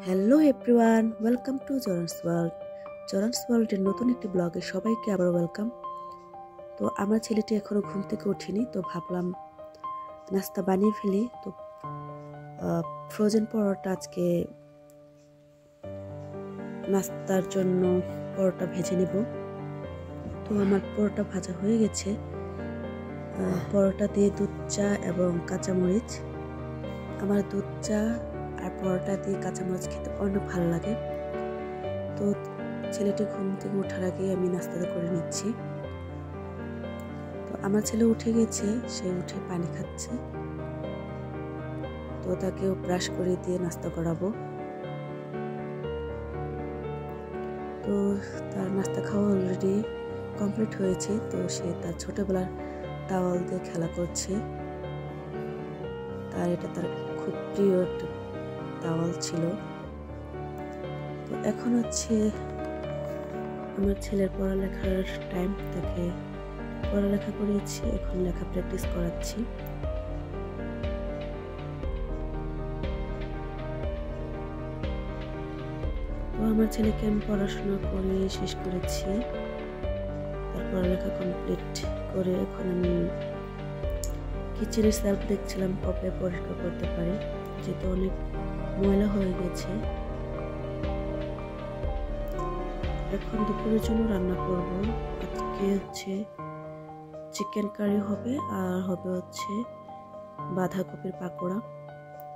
Hello everyone, welcome to Joran's world. Joran's ওয়ার্ল্ডের নতুন একটি ব্লগে সবাইকে আবার ওয়েলকাম। তো আমার ছেলেটি এখনও ঘুম থেকে ওঠেনি, তো ভাবলাম নাস্তা বানিয়ে ফেলি। তো ফ্রোজেন পরোটা আজকে নাস্তার জন্য পরোটা ভেজে নেব। তো আমার পরোটা ভাজা হয়ে গেছে। পরোটা দিয়ে দুধ চা এবং কাঁচামরিচ। আমার দুধ চা আর পরোটা দিয়ে কাঁচামরিচ খেতে অনেক ভালো লাগে। তো ছেলেটি ঘুম থেকে ওঠার আগে আমি নাস্তাটা করে নিচ্ছি। তো আমার ছেলে উঠে গেছে, সে উঠে পানি খাচ্ছে। তো তাকেও ব্রাশ করে দিয়ে নাস্তা করাবো। তো তার নাস্তা খাওয়া অলরেডি কমপ্লিট হয়েছে। তো সে তার ছোটবেলার তাওয়াল দিয়ে খেলা করছে। এটা তার খুব প্রিয় একটা তাওয়াল ছিল। তো এখন হচ্ছে আমার ছেলের পড়ালেখার টাইম, তাকে পড়ালেখা করিয়েছি, এখন লেখা প্র্যাকটিস করাচ্ছি। তো আমার ছেলেকে আমি পড়াশোনা করে শেষ করেছি। তার পড়ালেখা কমপ্লিট করে এখন আমি কিচেনের সেলফ দেখছিলাম কবে পরিষ্কার করতে পারি, যেহেতু অনেক ময়লা হয়ে গেছে। এখন দুপুরের জন্য রান্না করব। আজকে হচ্ছে চিকেন কারি হবে, আর হবে হচ্ছে বাঁধাকপির পাকোড়া।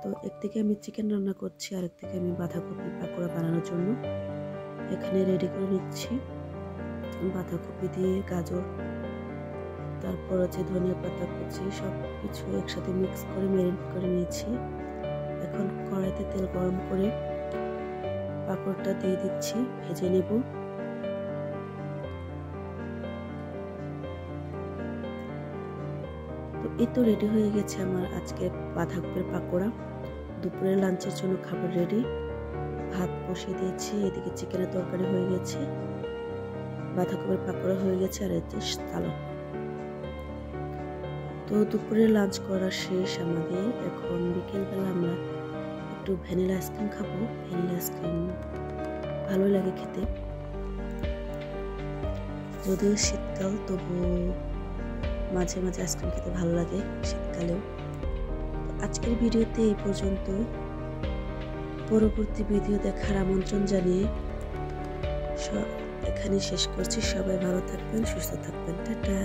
তো একদিকে আমি চিকেন রান্না করছি, আর একদিকে আমি বাঁধাকপির পাকোড়া বানানোর জন্য এখানে রেডি করে নিচ্ছি। বাঁধাকপি দিয়ে গাজর, তারপর হচ্ছে ধনিয়া পাতা কুচি, সব কিছু একসাথে মিক্স করে ম্যারিনেট করে নিয়েছি। এখন কড়াইতে তেল গরম করে পাকোড়াটা দিয়ে দিচ্ছি, ভেজে নেব। তো এই তো রেডি হয়ে গেছে আমার আজকে বাঁধাকপির পাকোড়া। দুপুরের লাঞ্চের জন্য খাবার রেডি। ভাত বসিয়ে দিয়েছি, এদিকে চিকেনের তরকারি হয়ে গেছে, বাঁধাকপির পাকোড়া হয়ে গেছে, আর এতে সালাদ। তো দুপুরের লাঞ্চ করা শেষ আমাদের। এখন বিকেলবেলা আমরা একটু ভ্যানিলা আইসক্রিম খাবো। ভ্যানিলা আইসক্রিম ভালো লাগে খেতে, যদিও শীতকাল, তবু মাঝে মাঝে আইসক্রিম খেতে ভালো লাগে শীতকালেও। আজকের ভিডিওতে এই পর্যন্ত। পরবর্তী ভিডিও দেখার আমন্ত্রণ জানিয়ে এখানে শেষ করছি। সবাই ভালো থাকবেন, সুস্থ থাকবেন। টাটা।